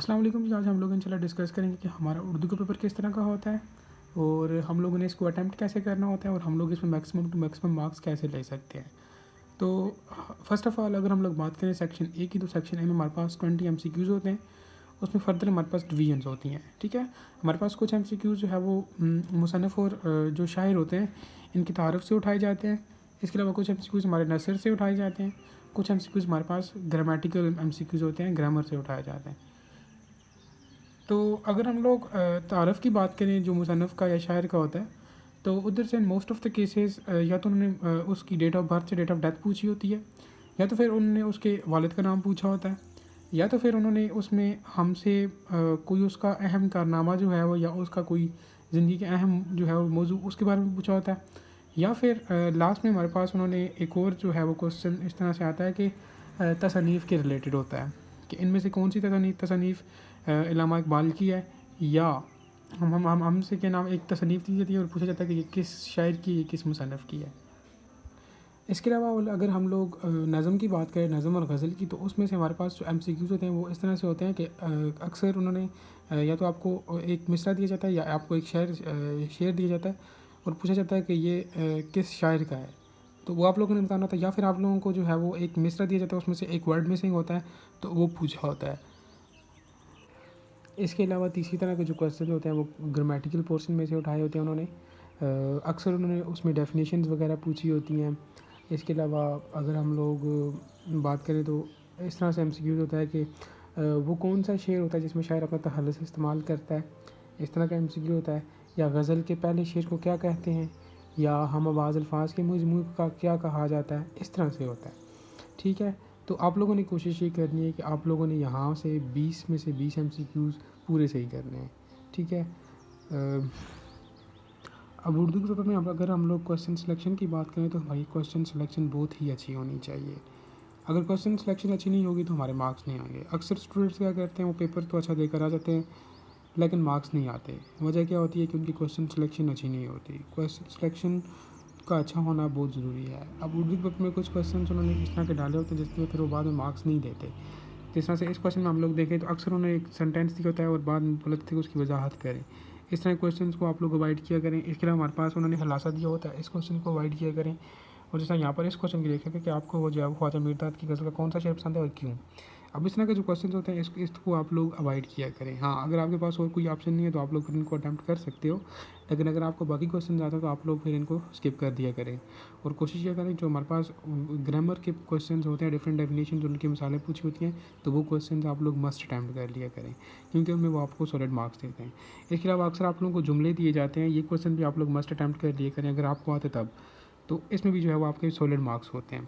अस्सलाम वालेकुम। आज हम लोग इंशाल्लाह डिस्कस करेंगे कि हमारा उर्दू का पेपर किस तरह का होता है और हम लोगों ने इसको अटैम्प्ट कैसे करना होता है और हम लोग इसमें मैक्सिमम टू मैक्सिमम मार्क्स कैसे ले सकते हैं। तो फर्स्ट ऑफ़ ऑल अगर हम लोग बात करें सेक्शन ए की, तो सेक्शन ए में हमारे पास 20 MCQs होते हैं। उसमें फ़र्दर हमारे पास डिवीजन्स होती हैं। ठीक है, हमारे पास कुछ MCQs जो है वो मुसन्निफ़ और जो शायर होते हैं इनकी तारीफ़ से उठाए जाते हैं। इसके अलावा कुछ MCQs हमारे नसर से उठाए जाते हैं। कुछ MCQs हमारे पास ग्रामेटिकल MCQs होते हैं, ग्रामर से उठाए जाते हैं। तो अगर हम लोग तारफ़ की बात करें जो मुसन्निफ़ का या शायर का होता है, तो उधर से मोस्ट ऑफ़ द केसेस या तो उन्होंने उसकी डेट ऑफ बर्थ से डेट ऑफ डेथ पूछी होती है, या तो फिर उन्होंने उसके वालिद का नाम पूछा होता है, या तो फिर उन्होंने उसमें हमसे कोई उसका अहम कारनामा जो है वो, या उसका कोई ज़िंदगी के अहम जो है वो मौजू उसके बारे में पूछा होता है, या फिर लास्ट में हमारे पास उन्होंने एक और जो है वो क्वेश्चन इस तरह से आता है कि तसनीफ़ के रिलेटेड होता है कि इनमें से कौन सी तसनीफ़ इल्लामा इकबाल की है, या हमसे क्या नाम एक तसनीफ़ दी जाती है और पूछा जाता है कि ये किस शायर की, ये किस मुसन्निफ़ की है। इसके अलावा अगर हम लोग नज़म की बात करें, नज़म और गज़ल की, तो उसमें से हमारे पास जो MCQs होते हैं वो इस तरह से होते हैं कि अक्सर उन्होंने या तो आपको एक मिसरा दिया जाता है या आपको एक शेर दिया जाता है और पूछा जाता है कि ये किस शायर का है, तो वो आप लोगों ने बताना होता है, या फिर आप लोगों को जो है वो एक मिसरा दिया जाता है, उसमें से एक वर्ड मिसिंग होता है तो वो पूछा होता है। इसके अलावा तीसरी तरह के जो क्वेश्चन होते हैं वो ग्रामेटिकल पोर्शन में से उठाए होते हैं उन्होंने। अक्सर उन्होंने उसमें डेफिनेशंस वगैरह पूछी होती हैं। इसके अलावा अगर हम लोग बात करें तो इस तरह से MCQ होता है कि वो कौन सा शेर होता है जिसमें शायर अपना तहल्लुस इस्तेमाल करता है, इस तरह का MCQ होता है। या गज़ल के पहले शेर को क्या कहते हैं, या हम आवाज़ अल्फाज के मजमू का क्या कहा जाता है, इस तरह से होता है। ठीक है, तो आप लोगों ने कोशिश ये करनी है कि आप लोगों ने यहाँ से 20 में से 20 MCQs पूरे सही करने हैं। ठीक है, अब उर्दू के पेपर में अब अगर हम लोग क्वेश्चन सिलेक्शन की बात करें तो हमारी क्वेश्चन सिलेक्शन बहुत ही अच्छी होनी चाहिए। अगर क्वेश्चन सिलेक्शन अच्छी नहीं होगी तो हमारे मार्क्स नहीं आएंगे। अक्सर स्टूडेंट्स क्या करते हैं, वो पेपर तो अच्छा देकर आ जाते हैं लेकिन मार्क्स नहीं आते। वजह क्या होती है कि उनकी क्वेश्चन सिलेक्शन अच्छी नहीं होती। क्वेश्चन सिलेक्शन का अच्छा होना बहुत ज़रूरी है। अब उर्दू के पेपर में कुछ क्वेश्चन उन्होंने इस तरह के डाले होते हैं जिसमें फिर वो बाद में मार्क्स नहीं देते। जिस तरह से इस क्वेश्चन में हम लोग देखें तो अक्सर उन्होंने एक सेंटेंस दिया होता है और बाद में बोलते थे कि उसकी वजाहत करें। इस तरह क्वेश्चन को आप लोग अवॉइड किया करें। इसके अलावा हमारे पास उन्होंने खुलासा दिया होता है, इस क्वेश्चन को अवॉइड किया करें। और जैसा यहाँ पर इस क्वेश्चन की देखें कि आपको वो जो है ख्वाजा मीरदाद की गज़ल का कौन सा शेर पसंद है और क्यों। अब इस तरह के जो क्वेश्चन होते हैं इसको आप लोग अवॉइड किया करें। हाँ, अगर आपके पास और कोई ऑप्शन नहीं है तो आप लोग फिर इनको अटैम्प्ट कर सकते हो, लेकिन अगर आपको बाकी क्वेश्चन आता है तो आप लोग फिर इनको स्किप कर दिया करें। और कोशिश ये करें जो हमारे पास ग्रामर के क्वेश्चन होते हैं, डिफरेंट डेफिनेशन जो उनकी मिसालें पूछी होती हैं, तो वो क्वेश्चन आप लोग मस्ट अटैम्प्ट कर लिया करें क्योंकि उनमें वो आपको सॉलिड मार्क्स देते हैं। इसके अलावा अक्सर आप लोगों को जुमले दिए जाते हैं, ये क्वेश्चन भी आप लोग मस्ट अटैम्प्ट कर लिए करें अगर आपको आते तब, तो इसमें भी जो है वो आपके सॉलिड मार्क्स होते हैं।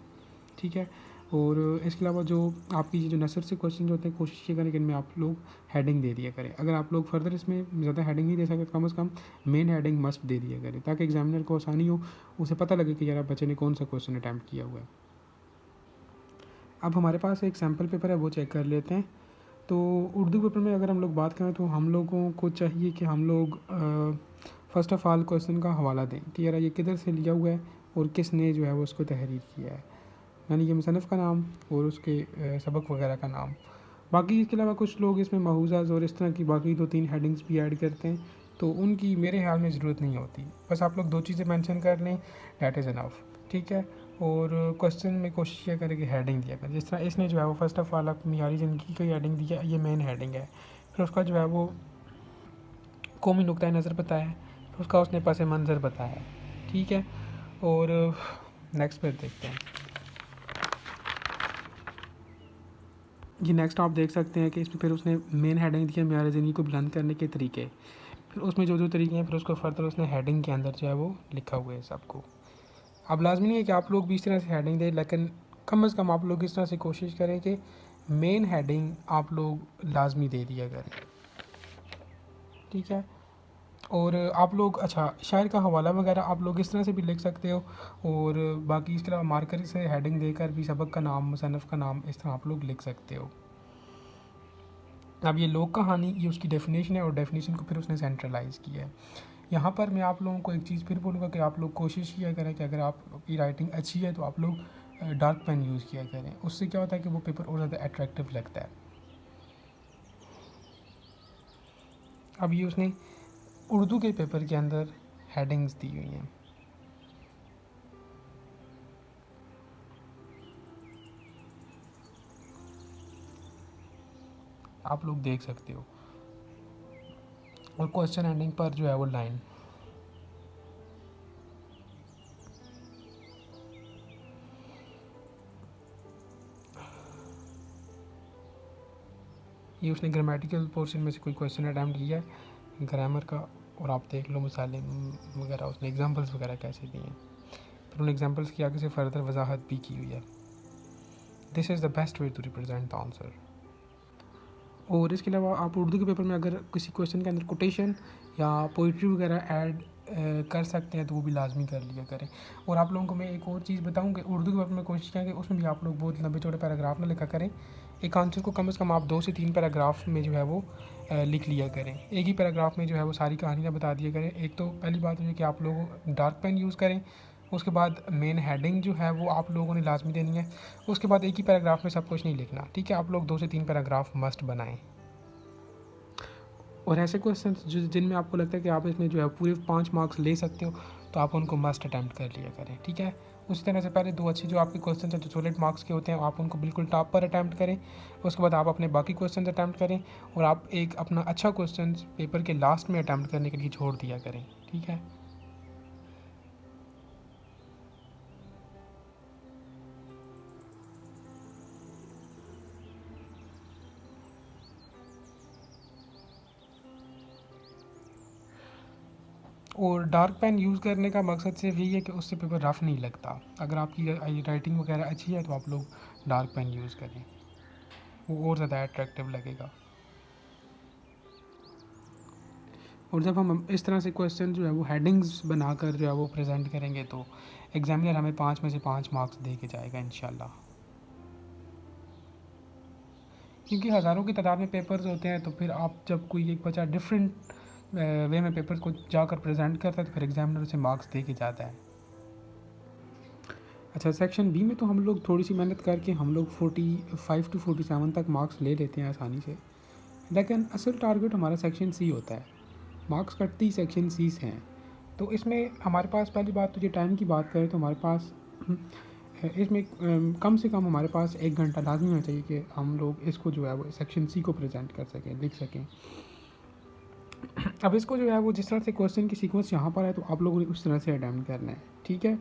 ठीक है, और इसके अलावा जो आपकी जो नसर से क्वेश्चन होते हैं कोशिश ये करें कि इनमें आप लोग हेडिंग दे दिया करें। अगर आप लोग फर्दर इसमें ज़्यादा हेडिंग नहीं दे सकते तो कम से कम मेन हेडिंग मस्ट दे दिया करें ताकि एग्जामिनर को आसानी हो, उसे पता लगे कि यार बच्चे ने कौन सा क्वेश्चन अटैम्प्ट किया हुआ है। अब हमारे पास एक सैम्पल पेपर है, वो चेक कर लेते हैं। तो उर्दू पेपर में अगर हम लोग बात करें तो हम लोगों को चाहिए कि हम लोग फ़र्स्ट ऑफ़ ऑल क्वेश्चन का हवाला दें कि यार ये किधर से लिया हुआ है और किसने जो है वो उसको तहरीर किया है, यानी कि मुसन्निफ़ का नाम और उसके सबक वगैरह का नाम। बाकी इसके अलावा कुछ लोग इसमें महूज़ाज़ और इस तरह की बाकी 2-3 हेडिंग्स भी ऐड करते हैं, तो उनकी मेरे ख़्याल में ज़रूरत नहीं होती। बस आप लोग 2 चीज़ें मेंशन कर लें, दैट इज़ इनफ। ठीक है, और क्वेश्चन में कोशिश ये करें कि हेडिंग दिया करें। जिस तरह इसने जो है वो फ़र्स्ट ऑफ़ ऑल मियारी ज़िंदगी की हेडिंग दिया, ये मेन हेडिंग है। फिर उसका जो है वो कौमी नुक्ता नज़र बताया है, फिर उसका उसने पस मंज़र बताया है। ठीक है, और नेक्स्ट पर देखते हैं। ये नेक्स्ट आप देख सकते हैं कि इसमें फिर उसने मेन हेडिंग दिया मियार ज़िंदगी को बुलंद करने के तरीके। फिर उसमें जो जो तरीके हैं फिर उसको फर्दर उसने हेडिंग के अंदर जो है वो लिखा हुआ है सबको। अब लाजमी नहीं है कि आप लोग भी इस तरह से हेडिंग दें, लेकिन कम से कम आप लोग इस तरह से कोशिश करें कि मेन हेडिंग आप लोग लाजमी दे दिया करें। ठीक है, और आप लोग अच्छा शायर का हवाला वगैरह आप लोग इस तरह से भी लिख सकते हो, और बाकी इसके अलावा मार्कर से हेडिंग देकर भी सबक का नाम, मुसन्निफ़ का नाम इस तरह आप लोग लिख सकते हो। अब ये लोक कहानी, ये उसकी डेफिनेशन है और डेफिनेशन को फिर उसने सेंट्रलाइज़ किया है। यहाँ पर मैं आप लोगों को एक चीज़ फिर बोलूँगा कि आप लोग कोशिश किया करें कि अगर आपकी राइटिंग अच्छी है तो आप लोग डार्क पेन यूज़ किया करें। उससे क्या होता है कि वो पेपर और ज़्यादा अट्रैक्टिव लगता है। अब ये उसने उर्दू के पेपर के अंदर हेडिंग्स दी हुई हैं। आप लोग देख सकते हो, और क्वेश्चन एंडिंग पर जो है वो लाइन। ये उसने ग्रामेटिकल पोर्शन में से कोई क्वेश्चन अटैम्प्ट किया है ग्रामर का, और आप देख लो मिसालें वगैरह, उसने एग्जांपल्स वगैरह कैसे दिए हैं, फिर उन एग्जांपल्स की आगे से फर्दर वजाहत भी की हुई है। This is the best way to represent the answer. और इसके अलावा आप उर्दू के पेपर में अगर किसी क्वेश्चन के अंदर कोटेशन या पोइट्री वगैरह ऐड कर सकते हैं तो वो भी लाजमी कर लिया करें। और आप लोगों को मैं एक और चीज़ बताऊं कि उर्दू के पेपर में कोशिश करें कि उसमें भी आप लोग बहुत लंबे चौड़े पैराग्राफ ना लिखा करें। एक आंसर को कम से कम आप 2 से 3 पैराग्राफ में जो है वो लिख लिया करें। एक ही पैराग्राफ में जो है वो सारी कहानी ना बता दिया करें। एक तो पहली बात है कि आप लोग डार्क पेन यूज़ करें, उसके बाद मेन हेडिंग जो है वो आप लोगों ने लाजमी देनी है। उसके बाद एक ही पैराग्राफ में सब कुछ नहीं लिखना, ठीक है। आप लोग 2 से 3 पैराग्राफ मस्ट बनाएं। और ऐसे क्वेश्चंस जिनमें आपको लगता है कि आप इसमें जो है पूरे 5 मार्क्स ले सकते हो, तो आप उनको मस्ट अटैम्प्ट कर लिया करें, ठीक है। उसी तरह से पहले 2 अच्छे जो आपके क्वेश्चन हैं जो सॉलिड मार्क्स के होते हैं, आप उनको बिल्कुल टॉप पर अटैम्प्ट करें। उसके बाद आप अपने बाकी क्वेश्चन अटैम्प्ट करें, और आप एक अपना अच्छा क्वेश्चन पेपर के लास्ट में अटैम्प्ट करने के लिए छोड़ दिया करें, ठीक है। और डार्क पेन यूज़ करने का मकसद सिर्फ यही है कि उससे पेपर रफ़ नहीं लगता। अगर आपकी राइटिंग वगैरह अच्छी है तो आप लोग डार्क पेन यूज़ करें, वो और ज़्यादा अट्रैक्टिव लगेगा। और जब हम इस तरह से क्वेश्चन जो है वो हेडिंग्स बनाकर जो है वो प्रेजेंट करेंगे तो एग्जामिनर हमें 5 में से 5 मार्क्स दे के जाएगा इंशाल्लाह। क्योंकि हज़ारों की तादाद में पेपर्स होते हैं, तो फिर आप जब कोई एक बच्चा डिफरेंट वे में पेपर को जाकर प्रेजेंट करता है तो फिर एग्जामिनर उसे मार्क्स दे के जाता है। अच्छा, सेक्शन बी में तो हम लोग थोड़ी सी मेहनत करके हम लोग 45 टू 47 तक मार्क्स ले लेते हैं आसानी से, लेकिन असल टारगेट हमारा सेक्शन सी होता है। मार्क्स कटती सेक्शन सी से हैं। तो इसमें हमारे पास पहली बात तो ये टाइम की बात करें तो हमारे पास इसमें कम से कम हमारे पास 1 घंटा लाजमी होना चाहिए कि हम लोग इसको जो है वो सेक्शन सी को प्रेजेंट कर सकें, लिख सकें। अब इसको जो है वो जिस तरह से क्वेश्चन की सीक्वेंस यहाँ पर है तो आप लोगों ने उस तरह से अटैम्प्ट करना है, ठीक है।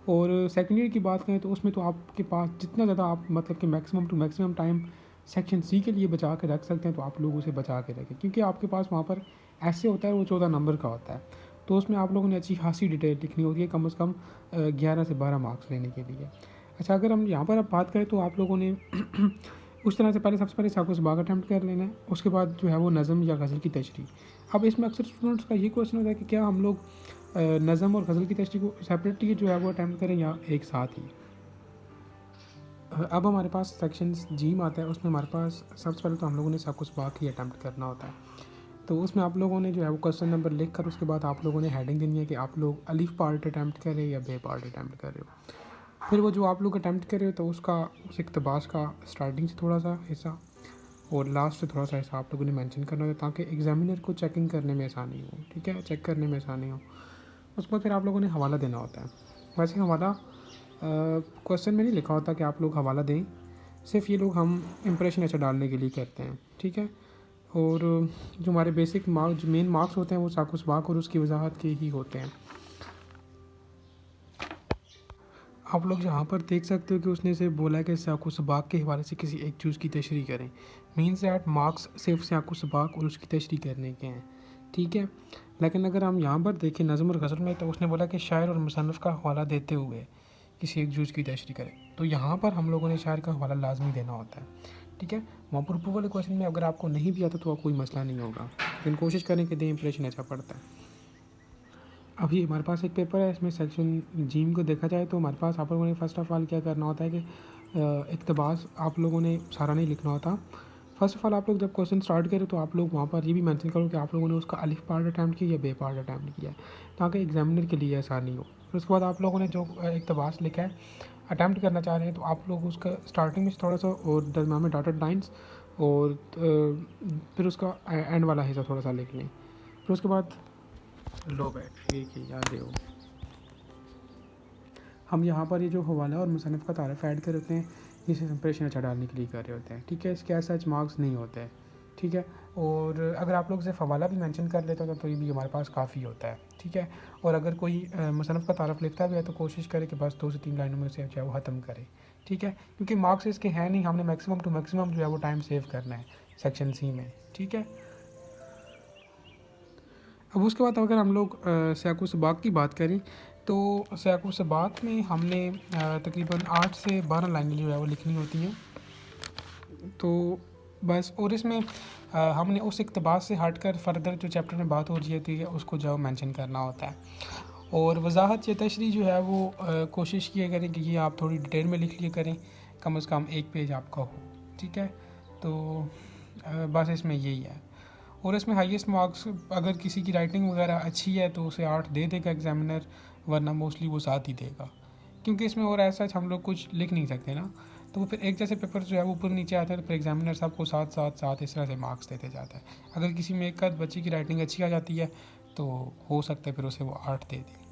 और सेकेंड ईयर की बात करें तो उसमें तो आपके पास जितना ज़्यादा आप मतलब कि maximum to maximum time section C के लिए बचा के रख सकते हैं तो आप लोग उसे बचा के रखें, क्योंकि आपके पास वहाँ पर ऐसे होता है वो 14 नंबर का होता है, तो उसमें आप लोगों ने अच्छी खासी डिटेल लिखनी होती है, कम से कम 11 से 12 मार्क्स लेने के लिए। अच्छा, अगर हम यहाँ पर अब बात करें तो आप लोगों ने उस तरह से पहले सबसे पहले साकुस बाग अटैम्प्ट कर लेना है, उसके बाद जो है वो नज़म या गज़ल की तशरीह। अब इसमें अक्सर स्टूडेंट्स का ये क्वेश्चन होता है कि क्या हम लोग नज़म और गज़ल की तशरीह को सेपरेटली जो है वो अटैम्प्ट करें या एक साथ ही। अब हमारे पास सेक्शन जीम आता है, उसमें हमारे पास सबसे पहले तो हम लोगों ने साकुस बाग ही अटैम्प्ट करना होता है। तो उसमें आप लोगों ने जो है वो क्वेश्चन नंबर लिख कर उसके बाद आप लोगों ने हेडिंग देनी है कि आप लोग अलीफ पार्ट अटैम्प्ट कर रहे हैं या बे पार्ट अटैम्प्ट कर रहे हो। फिर वो जो आप लोग अटैम्प्ट कर रहे हो तो उसका उस इक़्तिबास का स्टार्टिंग से थोड़ा सा हिस्सा और लास्ट से थोड़ा सा हिस्सा आप लोगों ने मेंशन करना होता है, ताकि एग्जामिनर को चेकिंग करने में आसानी हो, ठीक है, चेक करने में आसानी हो। उसके बाद फिर आप लोगों ने हवाला देना होता है। वैसे हवाला क्वेश्चन में नहीं लिखा होता कि आप लोग हवाला दें, सिर्फ ये लोग हम इंप्रेशन अच्छा डालने के लिए करते हैं, ठीक है। और जो हमारे बेसिक मार्क्स जो मेन मार्क्स होते हैं वो साकुस बाग और उसकी वजाहत के ही होते हैं। आप लोग जहाँ पर देख सकते हो कि उसने सिर्फ बोला है कि साकुस बाग के हवाले से किसी एक चीज़ की तशरीह करें, मीन्स दैट मार्क्स सिर्फ साकुस बाग और उसकी तशरीह करने के हैं, ठीक है। लेकिन अगर हम यहाँ पर देखें नज़म और गज़ल में तो उसने बोला कि शायर और मुसन्निफ़ का हवाला देते हुए किसी एक जूज़ की तशरीह करें, तो यहाँ पर हम लोगों ने शायर का हवाला लाजमी देना होता है, ठीक है। वहाँ पर ऊपर वाले क्वेश्चन में अगर आपको नहीं भी आता तो कोई मसला नहीं होगा, लेकिन कोशिश करें कि दे इंप्रेशन अच्छा पड़ता है। अभी हमारे पास एक पेपर है, इसमें सेक्शन जीम को देखा जाए तो हमारे पास आप लोगों ने फ़र्स्ट ऑफ़ ऑल क्या करना होता है कि इक़्तिबास आप लोगों ने सारा नहीं लिखना होता। फ़र्स्ट ऑफ़ ऑल आप लोग जब क्वेश्चन स्टार्ट करें तो आप लोग वहाँ पर ये भी मेंशन करो कि आप लोगों ने उसका अलिफ पार्ट अटैम्प्ट किया या बे पार्ट अटैम्प्ट किया है, ताकि एग्जामिनर के लिए आसानी हो। फिर उसके बाद आप लोगों ने जो इक़्तिबास लिखा है अटैम्प्ट करना चाह रहे हैं तो आप लोग उसका स्टार्टिंग में थोड़ा सा और दरमियान में डॉटेड लाइन्स और फिर उसका एंड वाला हिस्सा थोड़ा सा लिख लें। फिर उसके बाद लो बैठ ठीक है याद हो, हम यहाँ पर ये जो हवाला और मुसन्नफ़ का तारफ़ ऐड कर होते हैं, इसे इंप्रेशन अच्छा डालने के लिए कर रहे होते हैं, ठीक है। इसके ऐसा सच मार्क्स नहीं होते हैं, ठीक है। और अगर आप लोग सिर्फ हवाला भी मेंशन कर लेते हो तो ये भी हमारे पास काफ़ी होता है, ठीक है। और अगर कोई मुसन्नफ़ का तारफ़ लिखता भी है तो कोशिश करे कि बस 2 से 3 लाइनों में उसे जो है वो ख़त्म करे, ठीक है। क्योंकि मार्क्स इसके हैं नहीं, हमने मैक्सिमम टू मैक्सिमम जो है वो टाइम सेव करना है सेक्शन सी में, ठीक है। अब उसके बाद अगर हम लोग सियाक़ व सबाक़ की बात करें तो सियाक़ व सबाक़ में हमने तकरीबन 8 से 12 लाइनें जो है वो लिखनी होती हैं। तो बस, और इसमें हमने उस इक़्तिबास से हट कर फ़र्दर जो चैप्टर में बात हो रही होती है उसको जो मेंशन करना होता है। और वज़ाहत या तशरीह जो है वो कोशिश किया करें कि ये आप थोड़ी डिटेल में लिख लिया करें, कम से कम 1 पेज आपका हो, ठीक है। तो बस इसमें यही है। और इसमें हाईएस्ट मार्क्स अगर किसी की राइटिंग वगैरह अच्छी है तो उसे 8 दे देगा एग्ज़ामिनर, वरना मोस्टली वो 7 ही देगा, क्योंकि इसमें और ऐसा हम लोग कुछ लिख नहीं सकते ना। तो वो फिर एक जैसे पेपर जो है वो ऊपर नीचे आते हैं तो फिर एग्ज़ामिनर सबको 7 इस तरह से मार्क्स देते जाता है। अगर किसी में एक आध बच्चे की राइटिंग अच्छी आ जाती है तो हो सकता है फिर उसे वो 8 दे दे।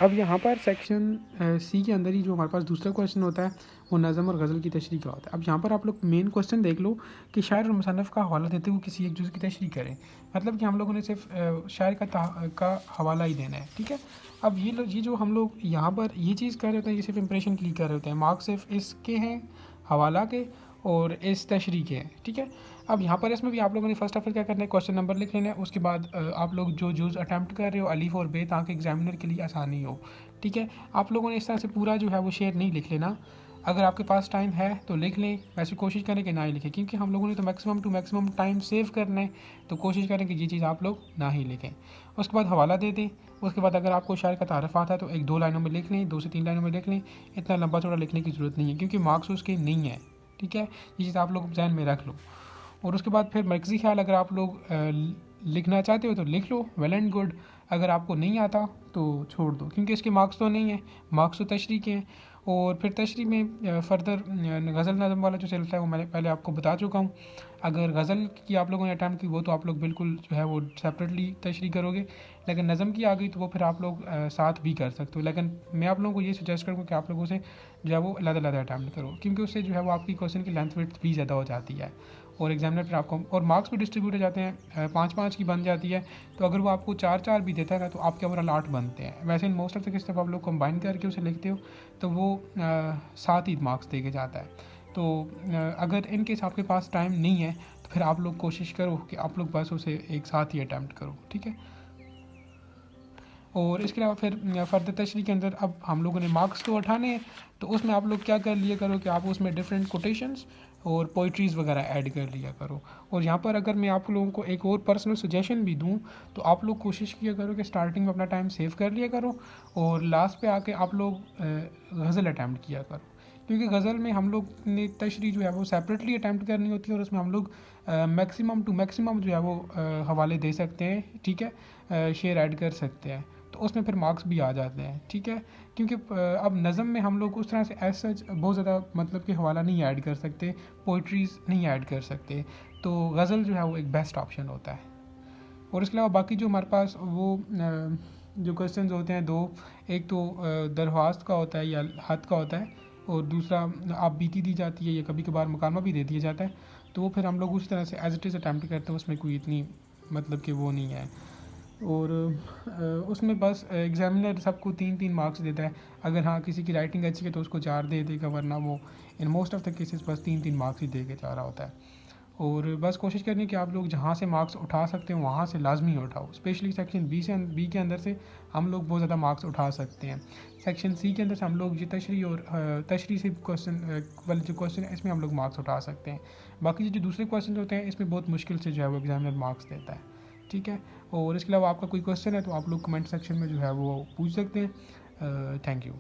अब यहाँ पर सेक्शन सी के अंदर ही जो हमारे पास दूसरा क्वेश्चन होता है वो नज़म और गज़ल की तशरीह का होता है। अब यहाँ पर आप लोग मेन क्वेश्चन देख लो कि शायर और मुसन्निफ़ का हवाला देते हुए किसी एक जुज़ की तशरीह करें, मतलब कि हम लोगों ने सिर्फ शायर का हवाला ही देना है, ठीक है। अब ये जो हम लोग यहाँ पर ये चीज़ कर रहे होते हैं, ये सिर्फ इंप्रेशन के लिए कर रहे होते हैं, मार्क्स सिर्फ इसके हैं हवाला के और इस तशरीह के हैं, ठीक है। अब यहाँ पर इसमें भी आप लोगों ने फर्स्ट ऑफ ऑल क्या करना है, क्वेश्चन नंबर लिख लेना है। उसके बाद आप लोग जो जुज़ अटैम्प्ट कर रहे हो अलीफ और बे, ताकि एग्जामिनर के लिए आसानी हो, ठीक है। आप लोगों ने इस तरह से पूरा जो है वो शेर नहीं लिख लेना। अगर आपके पास टाइम है तो लिख लें, वैसे कोशिश करें कि ना ही लिखें, क्योंकि हम लोगों ने तो maximum to maximum time save करना है, तो कोशिश करें कि ये चीज़ आप लोग ना ही लिखें। उसके बाद हवाला दे दें। उसके बाद अगर आपको शायर का तारफ़ आता है तो 1-2 लाइनों में लिख लें, 2 से 3 लाइनों में लिख लें। इतना लंबा चौड़ा लिखने की ज़रूरत नहीं है, क्योंकि मार्क्स उसके नहीं है, ठीक है। ये चीज़ आप लोग ज़हन में रख लो। और उसके बाद फिर मरकज़ी ख़्याल अगर आप लोग लिखना चाहते हो तो लिख लो, वेल एंड गुड। अगर आपको नहीं आता तो छोड़ दो, क्योंकि इसके मार्क्स तो नहीं है, मार्क्स तो तशरीह के हैं। और फिर तशरीह में फ़र्दर गज़ल नज़म वाला जो चलता है वो मैंने पहले आपको बता चुका हूँ। अगर गज़ल की आप लोगों ने अटैम्प्ट की वो तो आप लोग बिल्कुल जो है वो सेपरेटली तशरीह करोगे, लेकिन नज़म की आ गई तो वो फिर आप लोग साथ भी कर सकते हो। लेकिन मैं आप लोगों को ये सजेस्ट करूँगा कि आप लोगों से जो है वो अलग-अलग अटैम्प्ट करो, क्योंकि उससे जो है वो आपकी क्वेश्चन की लेंथ विड्थ भी ज़्यादा हो जाती है और एग्जामिनर फिर आपको और मार्क्स भी डिस्ट्रीब्यूट हो जाते हैं, 5-5 की बन जाती है। तो अगर वो आपको 4-4 भी देता है तो आपके ओवरऑल 8 बनते हैं। वैसे in most of the case जब आप लोग कंबाइन करके उसे लिखते हो तो वो 7 ही मार्क्स दे के जाता है। तो अगर इन केस आपके पास टाइम नहीं है तो फिर आप लोग कोशिश करो कि आप लोग बस उसे एक साथ ही अटैम्प्ट करो, ठीक है। और इसके अलावा फिर फ़र्दर तशरीह के अंदर अब हम लोगों ने मार्क्स तो उठाने हैं, तो उसमें आप लोग क्या कर लिया करो कि आप उसमें डिफरेंट कोटेशंस और पोइट्रीज़ वगैरह ऐड कर लिया करो। और यहाँ पर अगर मैं आप लोगों को एक और पर्सनल सजेशन भी दूँ तो आप लोग कोशिश किया करो कि स्टार्टिंग में अपना टाइम सेव कर लिया करो और लास्ट पे आके आप लोग गज़ल अटैम्प्ट किया करो, क्योंकि गज़ल में हम लोग ने तशरीह जो है वो सेपरेटली अटैम्प्ट करनी होती है और उसमें हम लोग मैक्सिमम टू मैक्सिमम जो है वो हवाले दे सकते हैं, ठीक है, शेर ऐड कर सकते हैं, तो उसमें फिर मार्क्स भी आ जाते हैं, ठीक है। क्योंकि अब नज़म में हम लोग उस तरह से एज सच बहुत ज़्यादा मतलब कि हवाला नहीं ऐड कर सकते, पोइट्रीज़ नहीं ऐड कर सकते, तो गज़ल जो है वो एक बेस्ट ऑप्शन होता है। और इसके अलावा बाकी जो हमारे पास वो जो क्वेश्चंस होते हैं दो, एक तो दरख्वास्त का होता है या हद का होता है, और दूसरा आप बीती दी जाती है या कभी कभार मुकालमा भी दे दिया जाता है, तो वो फिर हम लोग उस तरह से एज इट इज़ अटैम्प्ट करते हैं, उसमें कोई इतनी मतलब कि वो नहीं है। और उसमें बस एग्ज़ामिनर सबको 3-3 मार्क्स देता है। अगर हाँ किसी की राइटिंग अच्छी है तो उसको 4 दे देगा, वरना वो in most of the cases बस 3-3 मार्क्स ही दे के जा रहा होता है। और बस कोशिश करनी है कि आप लोग जहाँ से मार्क्स उठा सकते हो वहाँ से लाजमी उठाओ। स्पेशली सेक्शन बी के अंदर से हम लोग बहुत ज़्यादा मार्क्स उठा सकते हैं। सेक्शन सी के अंदर से हम लोग ये तशरीह और तशरीह से क्वेश्चन वाले जो क्वेश्चन है इसमें हम लोग मार्क्स उठा सकते हैं। बाकी जो दूसरे क्वेश्चन होते हैं इसमें बहुत मुश्किल से जो है वो एग्जामिनर मार्क्स देता है, ठीक है। और इसके अलावा आपका कोई क्वेश्चन है तो आप लोग कमेंट सेक्शन में जो है वो पूछ सकते हैं। Thank you.